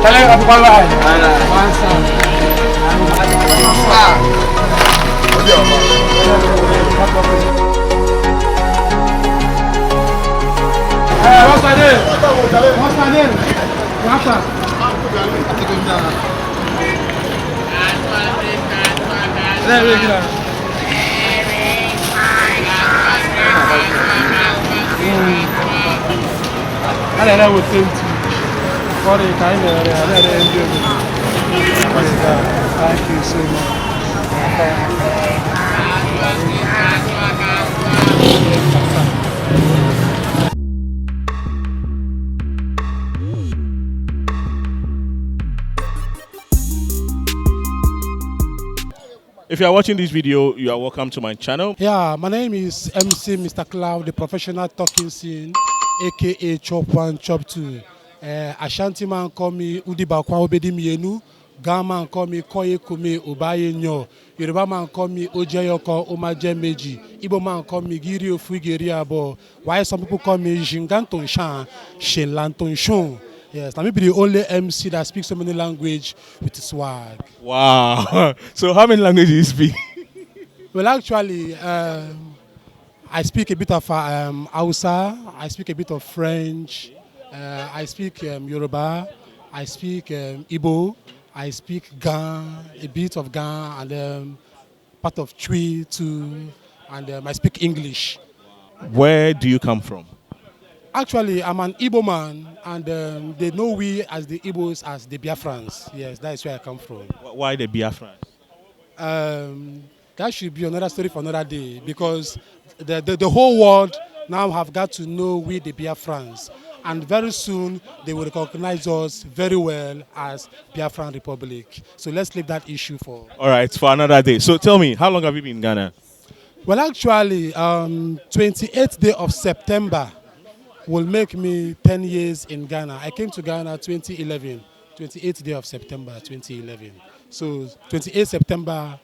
Thank you so much. If you are watching this video, you are welcome to my channel. Yeah, my name is MC Mr. Cloud, the professional talking scene, aka Chop 1, Chop 2. Ashanti man call me Udibakwa Obedi Mienu. Ghana man call me Koye Kume Obaye Nyo. Yoruba man call me Ojeyoko Omaje Meji. Igbo man call me Giri Ofugeri Abo. Why some people call me Jinganton Shan, Shenlanton Shon. Yes, I'm maybe the only MC that speaks so many languages with swag. Wow. So how many languages do you speak? Well, actually, I speak a bit of Hausa, I speak a bit of French, I speak Yoruba, I speak Igbo, I speak Ga, a bit of Ga, and part of Chui too, and I speak English. Where do you come from? Actually, I'm an Igbo man, and they know we as the Igbos as the Biafrans. Yes, that is where I come from. Why the Biafrans? That should be another story for another day, because the whole world now have got to know we the Biafrans, and very soon they will recognize us very well as Biafran Republic. So let's leave that issue for... All right, for another day. So tell me, how long have you been in Ghana? Well, actually, 28th day of September will make me 10 years in Ghana. I came to Ghana 2011, 28th day of September 2011. So 28th September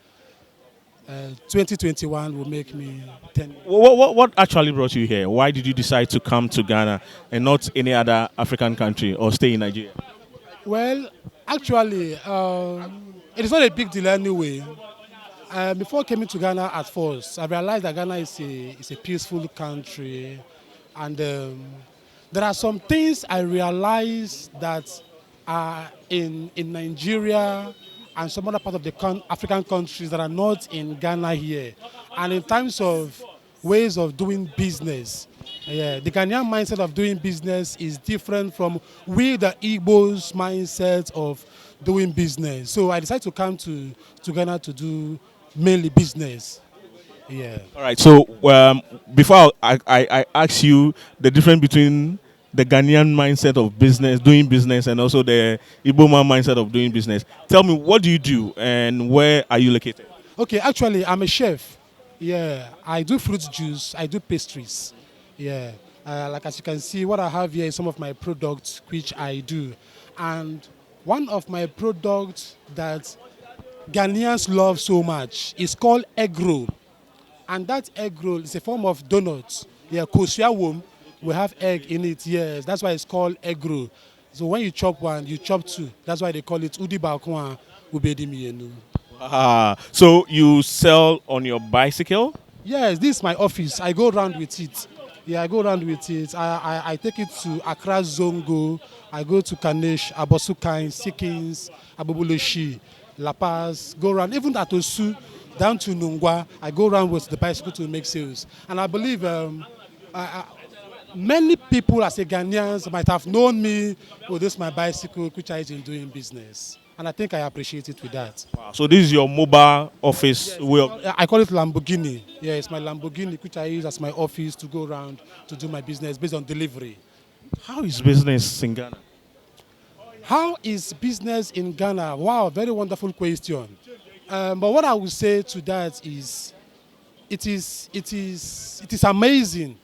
2021 will make me 10 years. What actually brought you here? Why did you decide to come to Ghana and not any other African country or stay in Nigeria? Well, actually, it is not a big deal anyway. Before coming to Ghana at first, I realized that Ghana is a peaceful country. And there are some things I realized that are in Nigeria and some other part of the African countries that are not in Ghana here. And in terms of ways of doing business, the Ghanaian mindset of doing business is different from we the Igbos mindset of doing business. So I decided to come to Ghana to do mainly business. Yeah. All right. So before I ask you the difference between the Ghanaian mindset of business, doing business, and also the Igbo man mindset of doing business, tell me, what do you do and where are you located? Okay, actually, I'm a chef. Yeah, I do fruit juice. I do pastries. Yeah, like as you can see, what I have here is some of my products which I do, and one of my products that Ghanaians love so much is called egg roll. And that egg roll is a form of donut. Yeah, kosiawom, we have egg in it, yes. That's why it's called egg roll. So when you chop one, you chop two. That's why they call it Udi Bakwa Ubedi Mienu. So you sell on your bicycle? Yes, this is my office. I go around with it. Yeah, I go around with it. I take it to Accra Zongo. I go to Kanesh, Abosukai, Sikins, Abubuleshi, La Paz, go around, even at Osu, down to Nungwa. I go around with the bicycle to make sales. And I believe many people as a Ghanaians might have known me with this my bicycle, which I is in doing business. And I think I appreciate it with that. Wow. So this is your mobile office? Yes, I call it Lamborghini. Yeah, it's my Lamborghini, which I use as my office to go around to do my business based on delivery. How is business in Ghana? How is business in Ghana? Wow, very wonderful question. But what I would say to that is, it is amazing.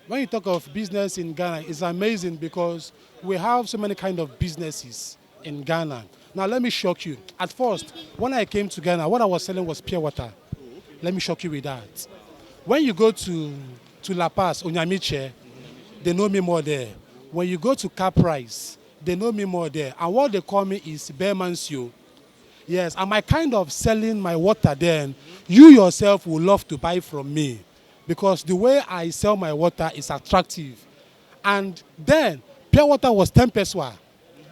When you talk of business in Ghana, it's amazing because we have so many kind of businesses in Ghana. Now let me shock you. At first, when I came to Ghana, what I was selling was pure water. Let me shock you with that. When you go to La Paz, Onyamiche, they know me more there. When you go to Caprice, they know me more there. And what they call me is Bearmansio. Yes, and my kind of selling my water then, you yourself will love to buy from me because the way I sell my water is attractive. And then pure water was 10 pesewa.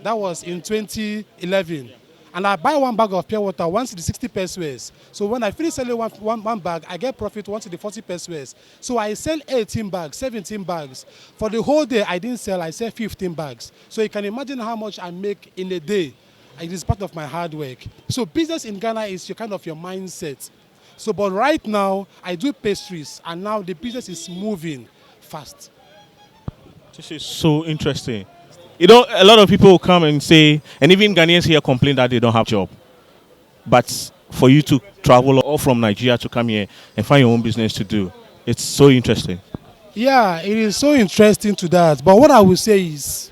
That was in 2011. And I buy one bag of pure water once the 60 pesewas. So when I finish selling one bag, I get profit once the 40 pesewas. So I sell 18 bags, 17 bags. For the whole day, I didn't sell, I sell 15 bags. So you can imagine how much I make in a day. It is part of my hard work. So business in Ghana is your kind of your mindset. So, but right now, I do pastries, and now the business is moving fast. This is so interesting. You know, a lot of people will come and say, and even Ghanaians here complain that they don't have job. But for you to travel all from Nigeria to come here and find your own business to do, it's so interesting. Yeah, it is so interesting to that. But what I will say is,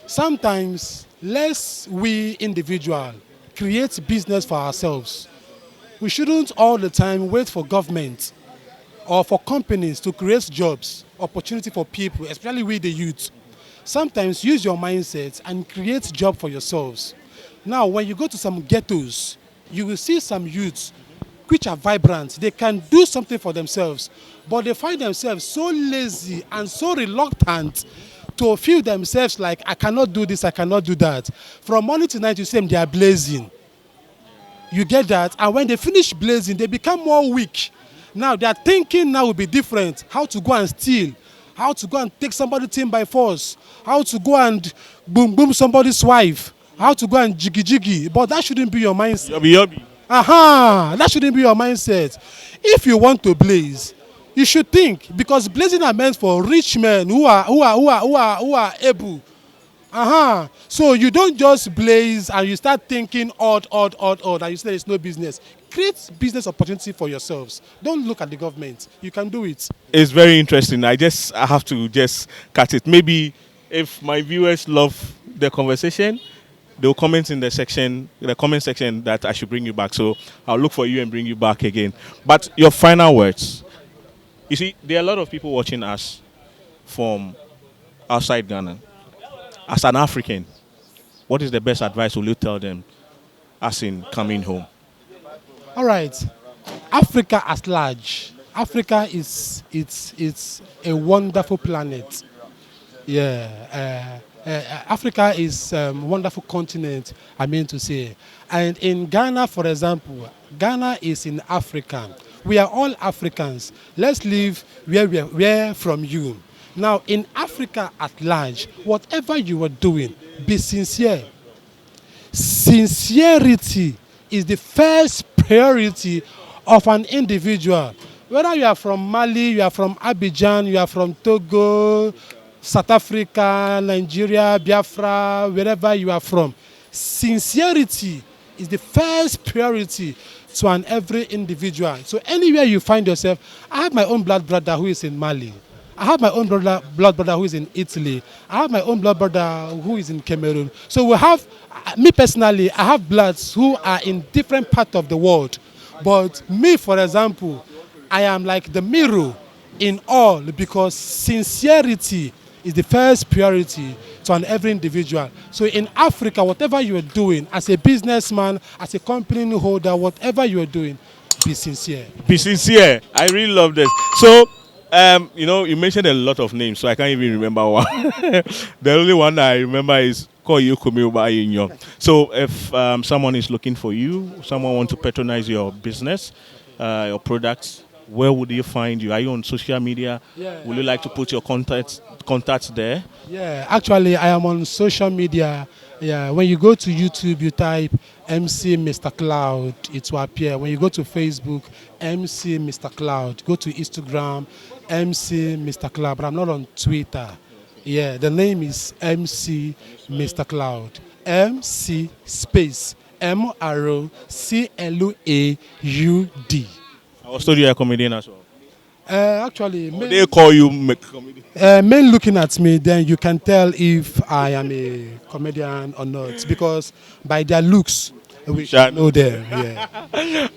sometimes let's we individual create business for ourselves. We shouldn't all the time wait for government or for companies to create jobs, opportunity for people, especially we the youth. Sometimes use your mindset and create job for yourselves. Now, when you go to some ghettos, you will see some youths which are vibrant. They can do something for themselves, but they find themselves so lazy and so reluctant to feel themselves like, I cannot do this, I cannot do that. From morning to night, you see them, they are blazing. You get that? And when they finish blazing, they become more weak. Now, their thinking now will be different. How to go and steal, how to go and take somebody's thing by force, how to go and boom boom somebody's wife, how to go and jiggy jiggy. But that shouldn't be your mindset. Yobby, yobby. Aha, that shouldn't be your mindset. If you want to blaze, you should think, because blazing are meant for rich men who are able. So you don't just blaze and you start thinking odd, and you say there's no business. Create business opportunity for yourselves. Don't look at the government. You can do it. It's very interesting. I have to just cut it. Maybe if my viewers love the conversation, they'll comment in the comment section that I should bring you back. So I'll look for you and bring you back again. But your final words. You see, there are a lot of people watching us from outside Ghana. As an African, what is the best advice will you tell them as in coming home? All right. Africa at large. Africa is it's a wonderful planet. Yeah. Africa is a wonderful continent, I mean to say. And in Ghana, for example, Ghana is in Africa. We are all Africans. Let's live where we're from you. Now, in Africa at large, whatever you are doing, be sincere. Sincerity is the first priority of an individual. Whether you are from Mali, you are from Abidjan, you are from Togo, South Africa, Nigeria, Biafra, wherever you are from, sincerity is the first priority to an every individual. So anywhere you find yourself, I have my own blood brother who is in Mali. I have my own blood brother who is in Italy. I have my own blood brother who is in Cameroon. So we have, me personally, I have bloods who are in different parts of the world. But me, for example, I am like the mirror in all, because sincerity is the first priority to an every individual. So in Africa, whatever you are doing, as a businessman, as a company holder, whatever you are doing, be sincere. Be sincere. I really love this. So, you mentioned a lot of names, so I can't even remember one. The only one that I remember is Koyo. So if someone is looking for you, someone wants to patronize your business, your products, where would you find you? Are you on social media? Yeah. Would you like to put your contacts there? Yeah, actually, I am on social media. Yeah, when you go to YouTube, you type MC Mr. Cloud, it will appear. When you go to Facebook, MC Mr. Cloud. Go to Instagram, MC Mr. Cloud. But I'm not on Twitter. Yeah, the name is MC Mr. Cloud. MC space MROCLAUD. I was told you're a comedian as well. Actually, They call you comedian. men looking at me, then you can tell if I am a comedian or not, because by their looks, we should know them. Yeah.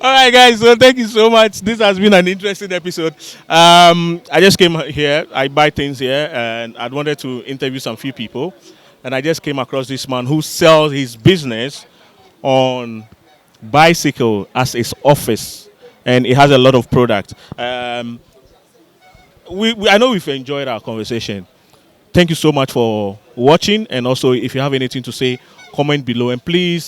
All right, guys. So thank you so much. This has been an interesting episode. I just came here. I buy things here, and I wanted to interview some few people. and I just came across this man who sells his business on bicycle as his office, and it has a lot of product. I know we've enjoyed our conversation. Thank you so much for watching, and also if you have anything to say, comment below, and please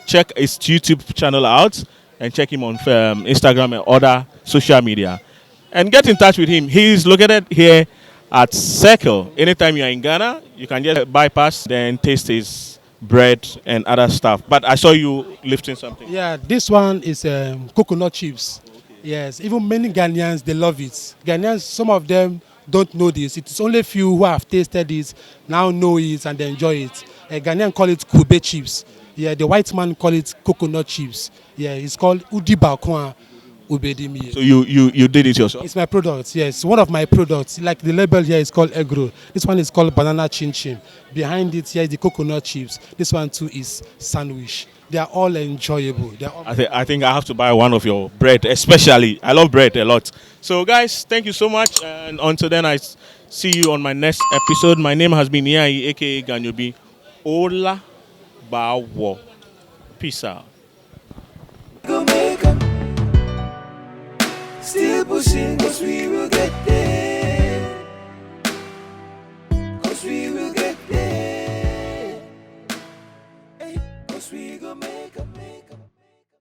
check his YouTube channel out and check him on Instagram and other social media, and get in touch with him. He is located here at Circle. Anytime you are in Ghana, you can just bypass, then taste his bread and other stuff. But I saw you lifting something. Yeah, this one is coconut chips. Yes, even many Ghanaians, they love it. Ghanaians, some of them don't know this. It is only few who have tasted it, now know it and they enjoy it. A Ghanaian call it kube chips. Yeah, the white man call it coconut chips. Yeah, it's called udi bakwan ubedimi. So you did it yourself? It's my product, yes. One of my products. Like the label here is called egg roll. This one is called banana chin chin. Behind it here is the coconut chips. This one too is sandwich. They are all enjoyable. They are all I think I have to buy one of your bread, especially. I love bread a lot. So, guys, thank you so much. And until then, I see you on my next episode. My name has been Niayi, aka Ganyobi. Ola Bawo. Peace out. Still pushing, cause we will get there. Cause we will get there. Hey, cause we gon' make a